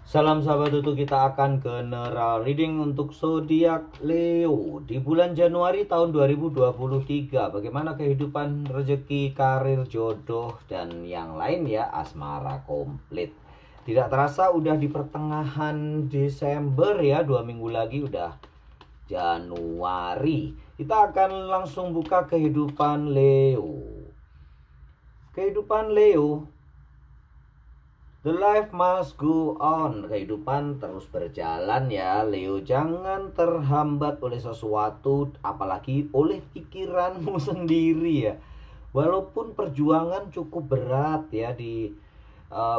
Salam sahabat tutu, kita akan general reading untuk zodiak Leo di bulan Januari tahun 2023. Bagaimana kehidupan, rezeki, karir, jodoh, dan yang lain ya, asmara komplit. Tidak terasa udah di pertengahan Desember ya, 2 minggu lagi udah Januari. Kita akan langsung buka kehidupan Leo. Kehidupan Leo, the life must go on. Kehidupan terus berjalan ya Leo. Jangan terhambat oleh sesuatu, apalagi oleh pikiranmu sendiri ya. Walaupun perjuangan cukup berat ya di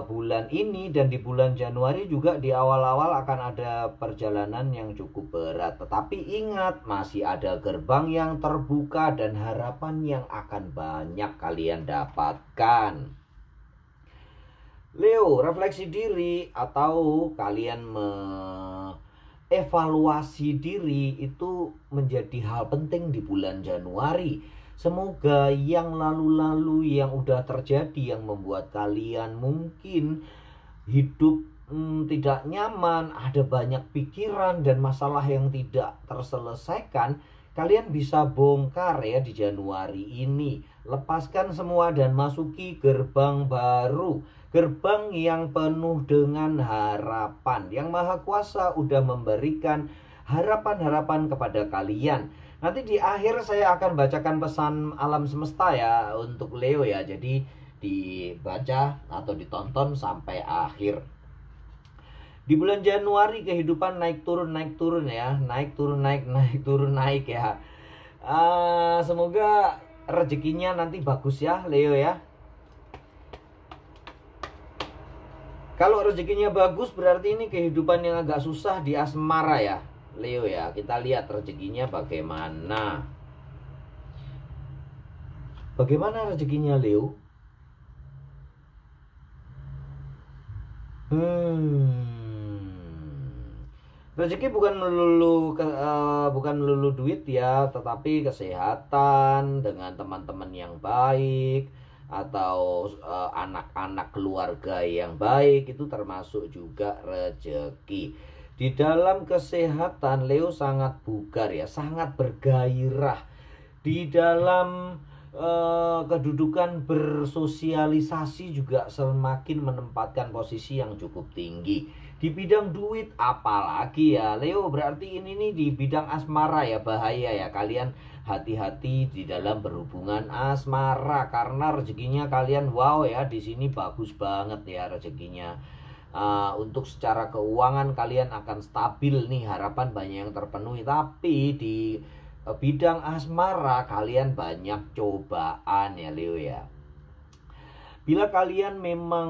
bulan ini dan di bulan Januari juga, di awal-awal akan ada perjalanan yang cukup berat. Tetapi ingat, masih ada gerbang yang terbuka dan harapan yang akan banyak kalian dapatkan. Leo, refleksi diri atau kalian mengevaluasi diri itu menjadi hal penting di bulan Januari. Semoga yang lalu-lalu yang udah terjadi yang membuat kalian mungkin hidup tidak nyaman, ada banyak pikiran dan masalah yang tidak terselesaikan, kalian bisa bongkar ya di Januari ini. Lepaskan semua dan masuki gerbang baru. Gerbang yang penuh dengan harapan. Yang Maha Kuasa udah memberikan harapan-harapan kepada kalian. Nanti di akhir saya akan bacakan pesan alam semesta ya untuk Leo ya. Jadi dibaca atau ditonton sampai akhir. Di bulan Januari kehidupan naik turun ya, naik turun naik turun naik ya. Semoga rezekinya nanti bagus ya Leo ya. Kalau rezekinya bagus berarti ini kehidupan yang agak susah di asmara ya Leo ya. Kita lihat rezekinya bagaimana. Bagaimana rezekinya Leo? Rezeki bukan melulu duit ya, tetapi kesehatan, dengan teman-teman yang baik, atau anak-anak keluarga yang baik, itu termasuk juga rezeki. Di dalam kesehatan Leo sangat bugar ya, sangat bergairah. Di dalam kedudukan bersosialisasi juga semakin menempatkan posisi yang cukup tinggi. Di bidang duit apalagi ya Leo, berarti ini nih di bidang asmara ya, bahaya ya. Kalian hati-hati di dalam berhubungan asmara karena rezekinya kalian wow ya, di sini bagus banget ya rezekinya. Untuk secara keuangan kalian akan stabil nih, harapan banyak yang terpenuhi. Tapi di bidang asmara kalian banyak cobaan ya Leo ya. Bila kalian memang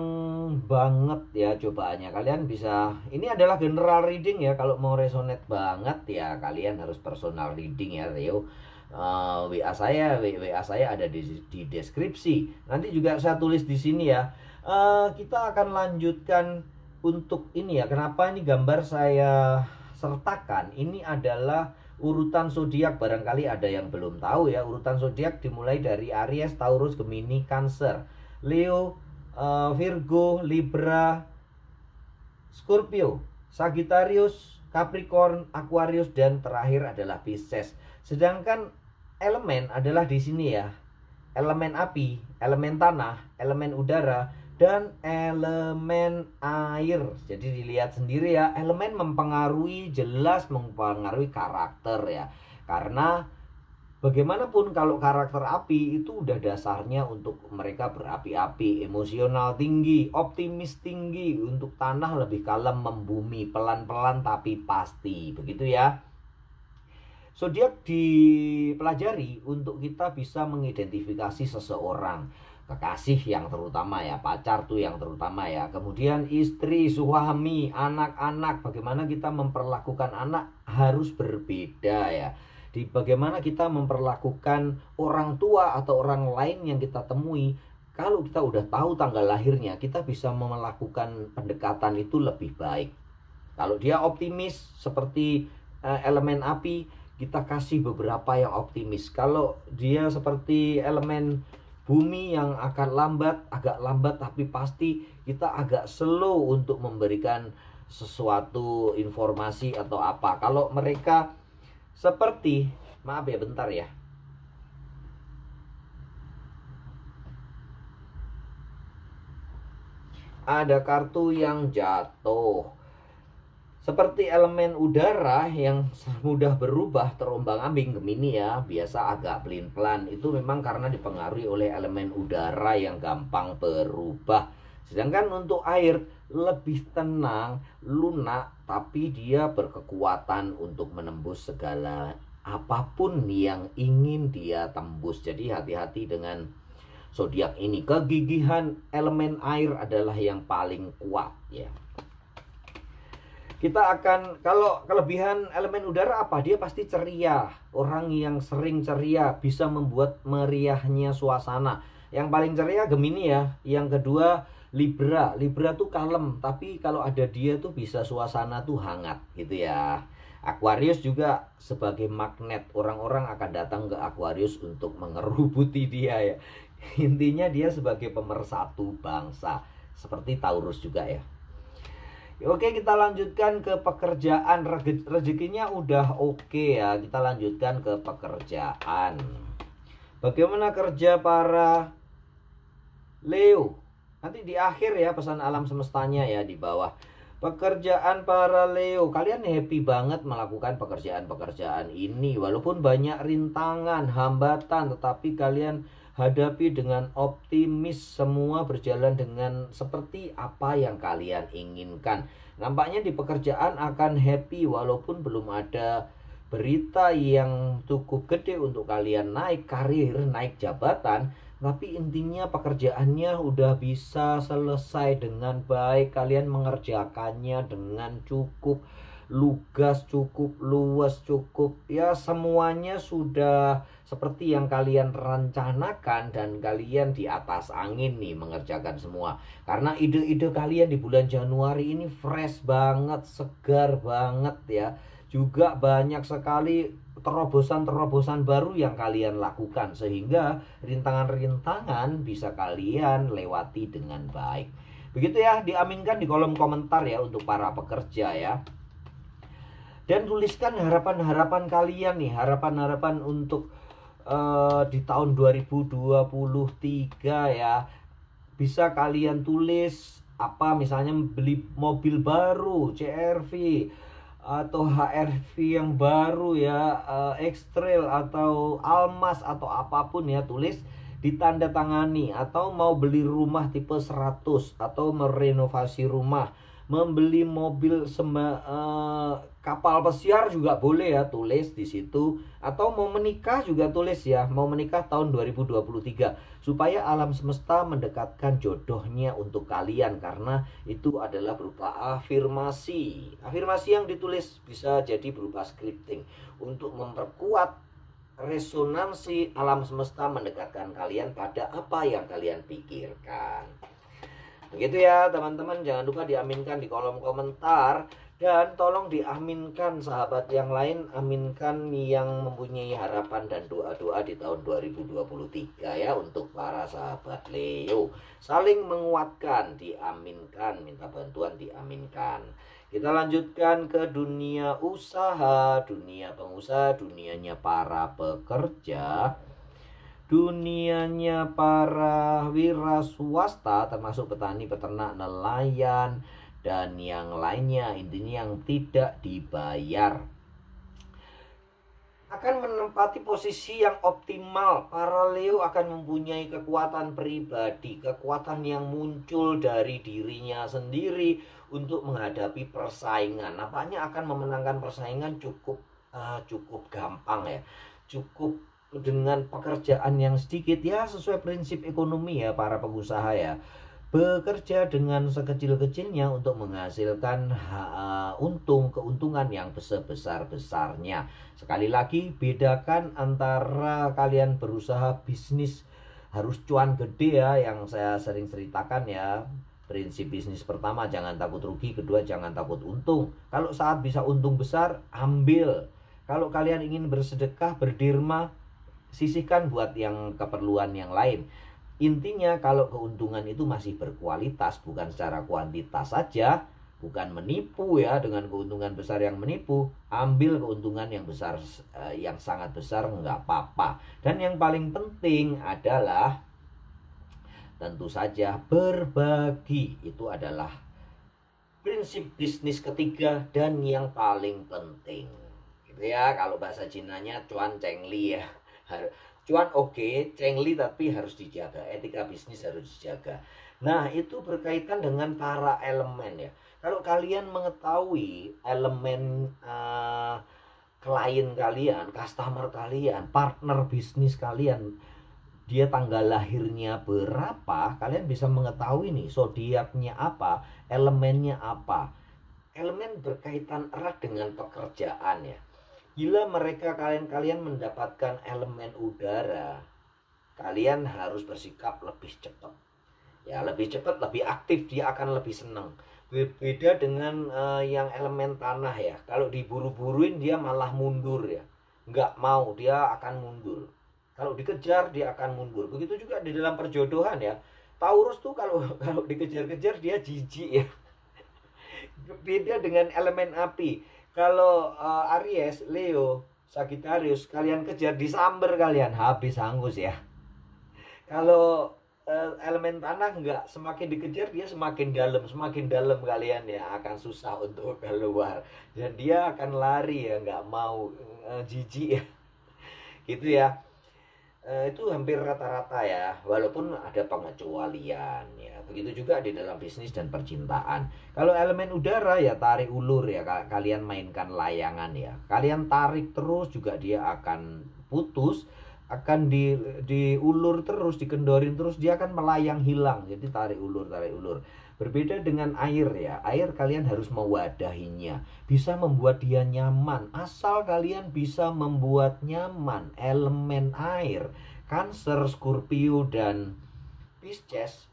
banget ya cobaannya, kalian bisa, ini adalah general reading ya. Kalau mau resonate banget ya kalian harus personal reading ya Leo. WA saya ada di deskripsi. Nanti juga saya tulis di sini ya. Kita akan lanjutkan untuk ini ya. Kenapa ini gambar saya sertakan? Ini adalah urutan zodiak, barangkali ada yang belum tahu ya. Urutan zodiak dimulai dari Aries, Taurus, Gemini, Cancer, Leo, Virgo, Libra, Scorpio, Sagittarius, Capricorn, Aquarius, dan terakhir adalah Pisces. Sedangkan elemen adalah di sini ya. Elemen api, elemen tanah, elemen udara, dan elemen air. Jadi dilihat sendiri ya, elemen mempengaruhi, jelas mempengaruhi karakter ya. Karena bagaimanapun kalau karakter api itu udah dasarnya untuk mereka berapi-api, emosional tinggi, optimis tinggi. Untuk tanah lebih kalem, membumi, pelan-pelan tapi pasti. Begitu ya. Zodiak dipelajari untuk kita bisa mengidentifikasi seseorang, kekasih yang terutama ya, pacar tuh yang terutama ya, kemudian istri, suami, anak-anak. Bagaimana kita memperlakukan anak harus berbeda ya. Di bagaimana kita memperlakukan orang tua atau orang lain yang kita temui. Kalau kita udah tahu tanggal lahirnya, kita bisa melakukan pendekatan itu lebih baik. Kalau dia optimis seperti elemen api, kita kasih beberapa yang optimis. Kalau dia seperti elemen bumi yang akan agak lambat tapi pasti, kita agak slow untuk memberikan sesuatu informasi atau apa. Kalau mereka seperti, maaf ya bentar ya, ada kartu yang jatuh. Seperti elemen udara yang mudah berubah, terombang-ambing, Gemini ya, biasa agak pelin-pelan. Itu memang karena dipengaruhi oleh elemen udara yang gampang berubah. Sedangkan untuk air lebih tenang, lunak, tapi dia berkekuatan untuk menembus segala apapun yang ingin dia tembus. Jadi hati-hati dengan zodiak ini. Kegigihan elemen air adalah yang paling kuat ya. Kita akan, kalau kelebihan elemen udara apa? Dia pasti ceria. Orang yang sering ceria bisa membuat meriahnya suasana. Yang paling ceria Gemini ya. Yang kedua Libra. Libra tuh kalem, tapi kalau ada dia tuh bisa suasana tuh hangat gitu ya. Aquarius juga sebagai magnet, orang-orang akan datang ke Aquarius untuk mengerubuti dia ya. Intinya dia sebagai pemersatu bangsa, seperti Taurus juga ya. Oke, kita lanjutkan ke pekerjaan. Rezekinya udah oke ya. Kita lanjutkan ke pekerjaan. Bagaimana kerja para Leo? Nanti di akhir ya pesan alam semestanya ya di bawah. Pekerjaan para Leo, kalian happy banget melakukan pekerjaan-pekerjaan ini. Walaupun banyak rintangan, hambatan, tetapi kalian hadapi dengan optimis. Semua berjalan dengan seperti apa yang kalian inginkan. Nampaknya di pekerjaan akan happy walaupun belum ada berita yang cukup gede untuk kalian naik karir, naik jabatan. Tapi intinya pekerjaannya udah bisa selesai dengan baik. Kalian mengerjakannya dengan cukup lugas, cukup luas, cukup ya, semuanya sudah seperti yang kalian rencanakan. Dan kalian di atas angin nih mengerjakan semua. Karena ide-ide kalian di bulan Januari ini fresh banget, segar banget ya. Juga banyak sekali terobosan-terobosan baru yang kalian lakukan, sehingga rintangan-rintangan bisa kalian lewati dengan baik. Begitu ya, diaminkan di kolom komentar ya untuk para pekerja ya. Dan tuliskan harapan-harapan kalian nih, harapan-harapan untuk di tahun 2023 ya. Bisa kalian tulis apa, misalnya beli mobil baru, CR-V atau HRV yang baru ya, X-Trail atau Almas atau apapun ya, tulis ditandatangani. Atau mau beli rumah tipe 100 atau merenovasi rumah, membeli mobil kapal pesiar juga boleh ya, tulis di situ. Atau mau menikah juga tulis ya, mau menikah tahun 2023, supaya alam semesta mendekatkan jodohnya untuk kalian. Karena itu adalah berupa afirmasi. Afirmasi yang ditulis bisa jadi berupa scripting untuk memperkuat resonansi alam semesta mendekatkan kalian pada apa yang kalian pikirkan. Begitu ya teman-teman, jangan lupa diaminkan di kolom komentar. Dan tolong diaminkan sahabat yang lain, aminkan yang mempunyai harapan dan doa-doa di tahun 2023 ya, untuk para sahabat Leo. Saling menguatkan, diaminkan, minta bantuan diaminkan. Kita lanjutkan ke dunia usaha, dunia pengusaha, dunianya para pekerja. Dunianya para wira swasta, termasuk petani, peternak, nelayan, dan yang lainnya. Intinya yang tidak dibayar akan menempati posisi yang optimal. Para Leo akan mempunyai kekuatan pribadi, kekuatan yang muncul dari dirinya sendiri untuk menghadapi persaingan. Nampaknya akan memenangkan persaingan cukup gampang ya, cukup dengan pekerjaan yang sedikit ya, sesuai prinsip ekonomi ya para pengusaha ya. Bekerja dengan sekecil-kecilnya untuk menghasilkan keuntungan yang sebesar-besarnya. Sekali lagi, bedakan antara kalian berusaha bisnis harus cuan gede ya, yang saya sering ceritakan ya. Prinsip bisnis pertama, jangan takut rugi. Kedua, jangan takut untung. Kalau saat bisa untung besar, ambil. Kalau kalian ingin bersedekah, berderma, sisihkan buat yang keperluan yang lain. Intinya kalau keuntungan itu masih berkualitas, bukan secara kuantitas saja, bukan menipu ya, dengan keuntungan besar yang menipu. Ambil keuntungan yang besar, yang sangat besar, nggak apa-apa. Dan yang paling penting adalah tentu saja berbagi. Itu adalah prinsip bisnis ketiga dan yang paling penting, gitu ya. Kalau bahasa Cinanya cuan cengli ya. Cuan oke, cengli tapi harus dijaga, etika bisnis harus dijaga. Nah, itu berkaitan dengan para elemen ya. Kalau kalian mengetahui elemen klien kalian, customer kalian, partner bisnis kalian, dia tanggal lahirnya berapa, kalian bisa mengetahui nih zodiaknya apa, elemennya apa. Elemen berkaitan erat dengan pekerjaan ya. Bila mereka kalian mendapatkan elemen udara, kalian harus bersikap lebih cepat. Ya, lebih cepat, lebih aktif, dia akan lebih senang. Berbeda dengan yang elemen tanah ya. Kalau diburu-buruin dia malah mundur ya. Nggak mau, dia akan mundur. Kalau dikejar dia akan mundur. Begitu juga di dalam perjodohan ya. Taurus tuh kalau kalau dikejar-kejar dia jijik ya. Beda dengan elemen api. Kalau Aries, Leo, Sagittarius, kalian kejar disamber kalian habis hangus ya. Kalau elemen tanah enggak, semakin dikejar dia semakin dalam kalian ya akan susah untuk keluar dan dia akan lari ya, nggak mau, jijik ya. Gitu ya. Itu hampir rata-rata ya, walaupun ada pengecualian ya. Begitu juga di dalam bisnis dan percintaan. Kalau elemen udara ya tarik ulur ya, kalian mainkan layangan ya. Kalian tarik terus juga dia akan putus, akan diulur terus, dikendorin terus, dia akan melayang hilang. Jadi tarik ulur, tarik ulur. Berbeda dengan air ya. Air kalian harus mewadahinya, bisa membuat dia nyaman. Asal kalian bisa membuat nyaman elemen air, Cancer, Scorpio, dan Pisces,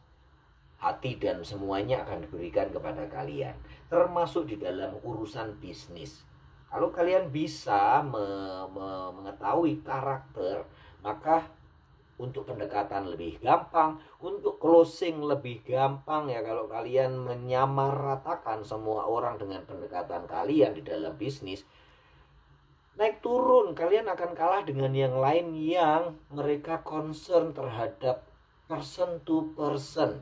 hati dan semuanya akan diberikan kepada kalian, termasuk di dalam urusan bisnis. Kalau kalian bisa mengetahui karakter, maka untuk pendekatan lebih gampang, untuk closing lebih gampang ya. Kalau kalian menyamaratakan semua orang dengan pendekatan kalian di dalam bisnis, naik turun kalian akan kalah dengan yang lain yang mereka concern terhadap person to person.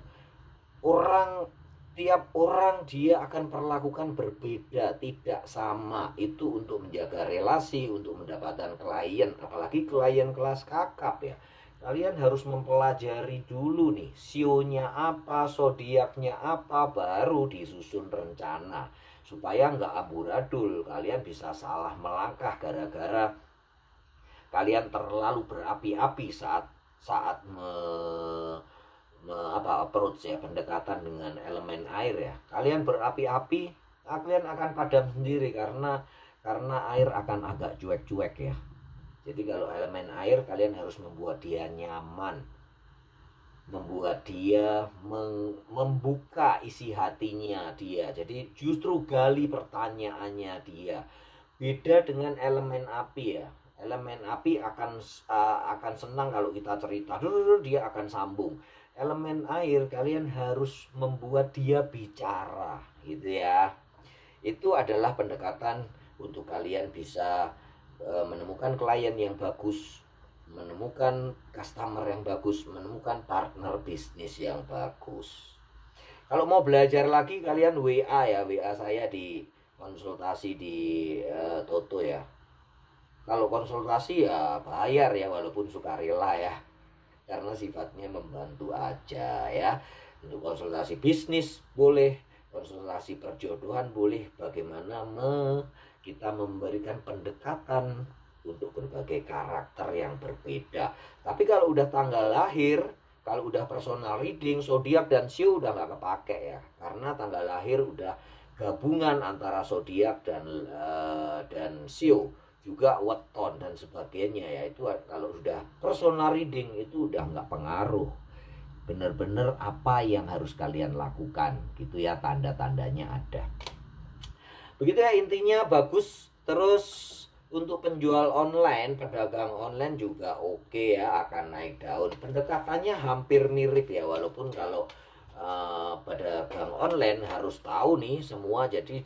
Tiap orang dia akan perlakukan berbeda, tidak sama. Itu untuk menjaga relasi, untuk mendapatkan klien, apalagi klien kelas kakap ya. Kalian harus mempelajari dulu nih, sionya apa, zodiaknya apa, baru disusun rencana. Supaya nggak amburadul, kalian bisa salah melangkah gara-gara kalian terlalu berapi-api saat approach ya, pendekatan dengan elemen air ya. Kalian berapi-api, kalian akan padam sendiri karena air akan agak cuek-cuek ya. Jadi kalau elemen air, kalian harus membuat dia nyaman, membuat dia membuka isi hatinya dia. Jadi justru gali pertanyaannya dia. Beda dengan elemen api ya. Elemen api akan senang kalau kita cerita, dia akan sambung. Elemen air, kalian harus membuat dia bicara, gitu ya. Itu adalah pendekatan untuk kalian bisa menemukan klien yang bagus, menemukan customer yang bagus, menemukan partner bisnis yang bagus. Kalau mau belajar lagi kalian WA ya, WA saya di konsultasi di Toto ya. Kalau konsultasi ya bayar ya, walaupun sukarela ya, karena sifatnya membantu aja ya. Untuk konsultasi bisnis boleh, konsultasi perjodohan boleh, bagaimana kita memberikan pendekatan untuk berbagai karakter yang berbeda. Tapi kalau udah tanggal lahir, kalau udah personal reading, zodiak dan sio udah nggak kepake ya, karena tanggal lahir udah gabungan antara zodiak dan sio, juga weton dan sebagainya ya. Itu kalau sudah personal reading itu udah nggak pengaruh. Bener-bener apa yang harus kalian lakukan gitu ya, tanda-tandanya ada. Begitu ya intinya, bagus. Terus untuk penjual online, pedagang online juga oke ya, akan naik daun. Pendekatannya hampir mirip ya, walaupun kalau pedagang online harus tahu nih semua. Jadi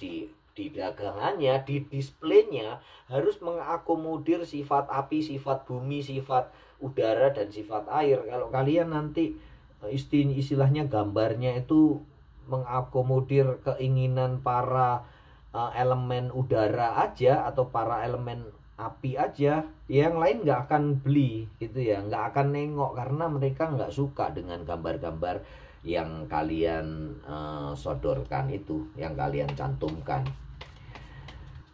di dagangannya, di displaynya harus mengakomodir sifat api, sifat bumi, sifat udara, dan sifat air. Kalau kalian nanti istilahnya gambarnya itu mengakomodir keinginan para elemen udara aja atau para elemen api aja, yang lain nggak akan beli gitu ya, nggak akan nengok karena mereka nggak suka dengan gambar-gambar yang kalian sodorkan itu, yang kalian cantumkan.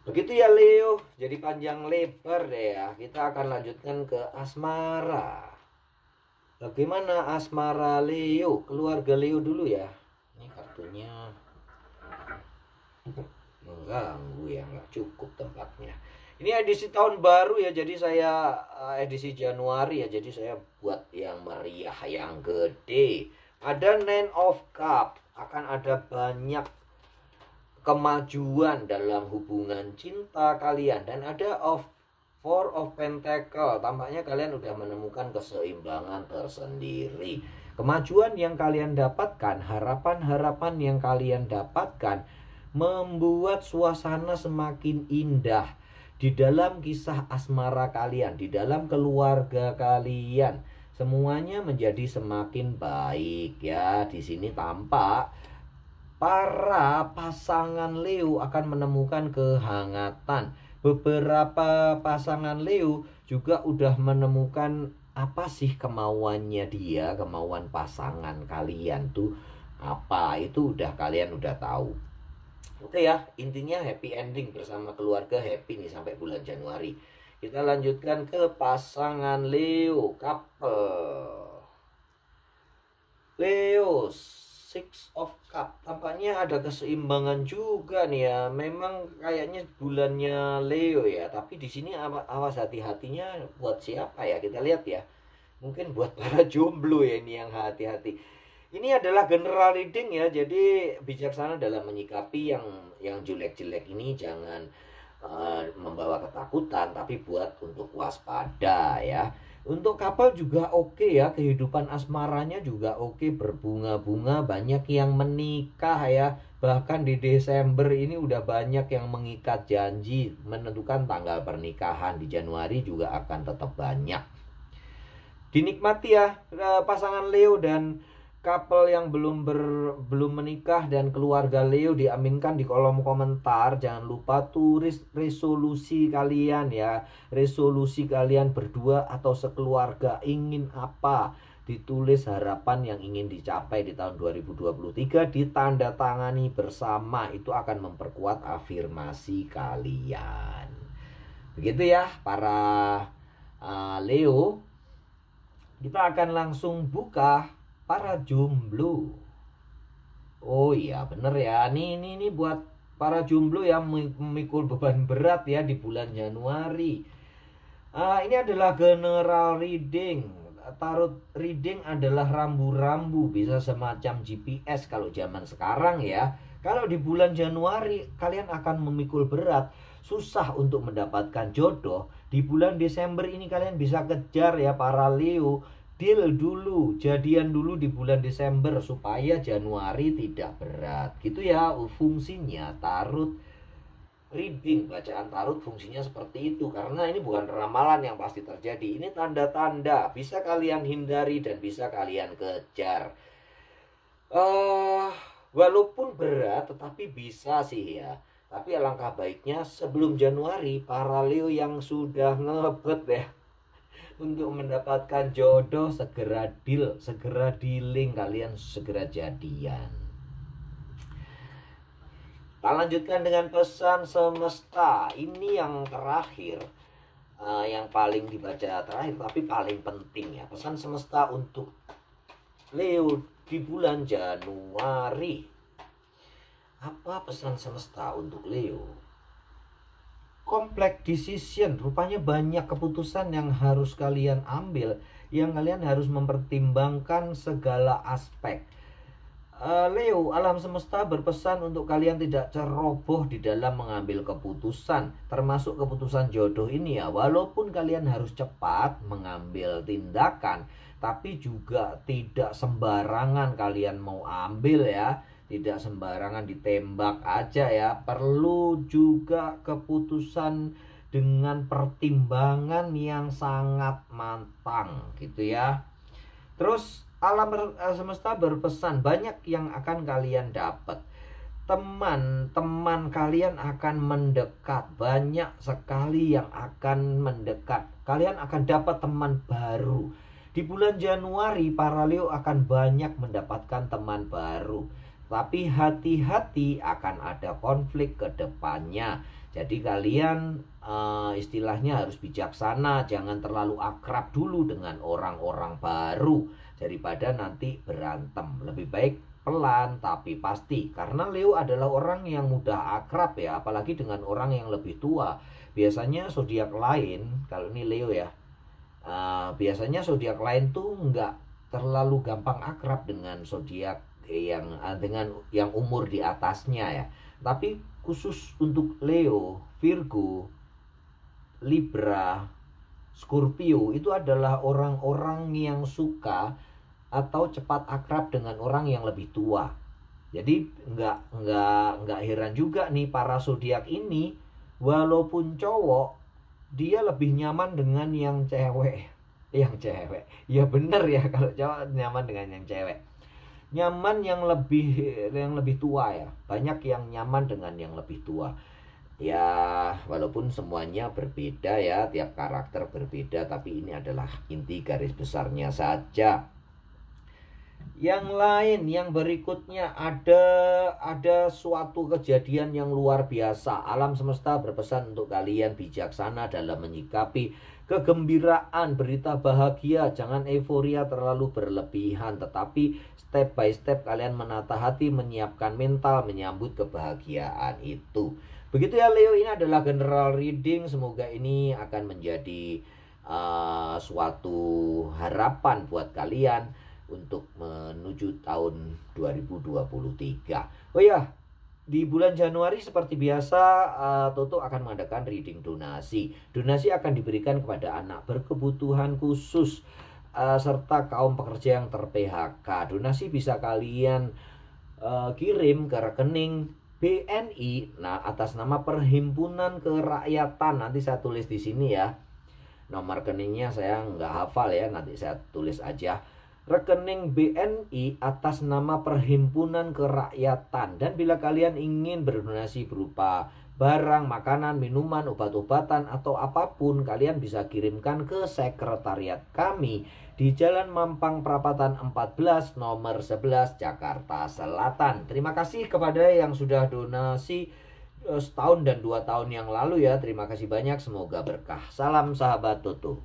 Begitu ya Leo, jadi panjang lebar deh ya. Kita akan lanjutkan ke asmara. Bagaimana asmara Leo? Keluarga Leo dulu ya. Ini kartunya mengganggu ya, nggak cukup tempatnya. Ini edisi tahun baru ya, jadi saya edisi Januari ya, jadi saya buat yang meriah, yang gede. Ada Nine of Cup, akan ada banyak kemajuan dalam hubungan cinta kalian, dan ada Four of Pentacle. Tampaknya kalian udah menemukan keseimbangan tersendiri. Kemajuan yang kalian dapatkan, harapan-harapan yang kalian dapatkan membuat suasana semakin indah di dalam kisah asmara kalian, di dalam keluarga kalian. Semuanya menjadi semakin baik ya. Di sini tampak para pasangan Leo akan menemukan kehangatan. Beberapa pasangan Leo juga udah menemukan apa sih kemauannya dia, kemauan pasangan kalian tuh apa. Itu kalian udah tahu. Oke ya, intinya happy ending bersama keluarga, happy nih sampai bulan Januari. Kita lanjutkan ke pasangan Leo, couple. Leo, Six of Cup. Tampaknya ada keseimbangan juga nih ya. Memang kayaknya bulannya Leo ya. Tapi di sini awas hati-hatinya buat siapa ya? Kita lihat ya. Mungkin buat para jomblo ya ini yang hati-hati. Ini adalah general reading ya. Jadi bijaksana dalam menyikapi yang jelek-jelek ini. Jangan membawa ketakutan, tapi buat untuk waspada ya. Untuk couple juga oke ya, kehidupan asmaranya juga oke, berbunga-bunga, banyak yang menikah ya. Bahkan di Desember ini udah banyak yang mengikat janji, menentukan tanggal pernikahan. Di Januari juga akan tetap banyak. Dinikmati ya pasangan Leo dan couple yang belum menikah dan keluarga Leo, diaminkan di kolom komentar. Jangan lupa tulis resolusi kalian ya. Resolusi kalian berdua atau sekeluarga ingin apa. Ditulis harapan yang ingin dicapai di tahun 2023, ditandatangani bersama. Itu akan memperkuat afirmasi kalian. Begitu ya para Leo. Kita akan langsung buka para jomblo. Oh iya bener ya. Ini buat para jomblo yang memikul beban berat ya di bulan Januari. Ini adalah general reading. Tarot reading adalah rambu-rambu, bisa semacam GPS kalau zaman sekarang ya. Kalau di bulan Januari kalian akan memikul berat, susah untuk mendapatkan jodoh. Di bulan Desember ini kalian bisa kejar ya para Leo. Deal dulu, jadian dulu di bulan Desember supaya Januari tidak berat. Gitu ya fungsinya tarot reading. Bacaan tarot fungsinya seperti itu. Karena ini bukan ramalan yang pasti terjadi. Ini tanda-tanda, bisa kalian hindari dan bisa kalian kejar. Walaupun berat tetapi bisa sih ya. Tapi alangkah baiknya sebelum Januari para Leo yang sudah ngebet ya untuk mendapatkan jodoh, segera deal, segera dealing, kalian segera jadian. Kita lanjutkan dengan pesan semesta. Ini yang terakhir, yang paling dibaca terakhir tapi paling penting ya. Pesan semesta untuk Leo di bulan Januari. Apa pesan semesta untuk Leo? Complex decision, rupanya banyak keputusan yang harus kalian ambil, yang kalian harus mempertimbangkan segala aspek. Leo, alam semesta berpesan untuk kalian tidak ceroboh di dalam mengambil keputusan, termasuk keputusan jodoh ini ya. Walaupun kalian harus cepat mengambil tindakan, tapi juga tidak sembarangan kalian mau ambil ya. Tidak sembarangan ditembak aja ya. Perlu juga keputusan dengan pertimbangan yang sangat matang gitu ya. Terus alam semesta berpesan banyak yang akan kalian dapat. Teman-teman kalian akan mendekat. Banyak sekali yang akan mendekat. Kalian akan dapat teman baru. Di bulan Januari para Leo akan banyak mendapatkan teman baru. Tapi hati-hati akan ada konflik ke depannya. Jadi kalian istilahnya harus bijaksana. Jangan terlalu akrab dulu dengan orang-orang baru, daripada nanti berantem. Lebih baik pelan tapi pasti. Karena Leo adalah orang yang mudah akrab ya. Apalagi dengan orang yang lebih tua. Biasanya zodiak lain, kalau ini Leo ya, biasanya zodiak lain tuh nggak terlalu gampang akrab dengan zodiak dengan yang umur di atasnya ya. Tapi khusus untuk Leo, Virgo, Libra, Scorpio itu adalah orang-orang yang suka atau cepat akrab dengan orang yang lebih tua. Jadi nggak heran juga nih para zodiak ini, walaupun cowok, dia lebih nyaman dengan yang cewek. Yang cewek, ya bener ya, kalau cowok nyaman dengan yang cewek. Nyaman yang lebih tua ya. Banyak yang nyaman dengan yang lebih tua. Ya, walaupun semuanya berbeda ya, tiap karakter berbeda, tapi ini adalah inti garis besarnya saja. Yang lain, yang berikutnya ada suatu kejadian yang luar biasa. Alam semesta berpesan untuk kalian bijaksana dalam menyikapi kegembiraan, berita bahagia. Jangan euforia terlalu berlebihan, tetapi step by step kalian menata hati, menyiapkan mental, menyambut kebahagiaan itu. Begitu ya Leo, ini adalah general reading. Semoga ini akan menjadi suatu harapan buat kalian untuk menuju tahun 2023. Oh ya, di bulan Januari seperti biasa Toto akan mengadakan reading donasi. Donasi akan diberikan kepada anak berkebutuhan khusus serta kaum pekerja yang ter-PHK. Donasi bisa kalian kirim ke rekening BNI, atas nama Perhimpunan Kerakyatan. Nanti saya tulis di sini ya. Nomor rekeningnya saya nggak hafal ya, nanti saya tulis aja. Rekening BNI atas nama Perhimpunan Kerakyatan. Dan bila kalian ingin berdonasi berupa barang, makanan, minuman, obat-obatan, atau apapun, kalian bisa kirimkan ke sekretariat kami di Jalan Mampang Perapatan 14 nomor 11 Jakarta Selatan. Terima kasih kepada yang sudah donasi setahun dan 2 tahun yang lalu ya. Terima kasih banyak, semoga berkah. Salam sahabat Toto.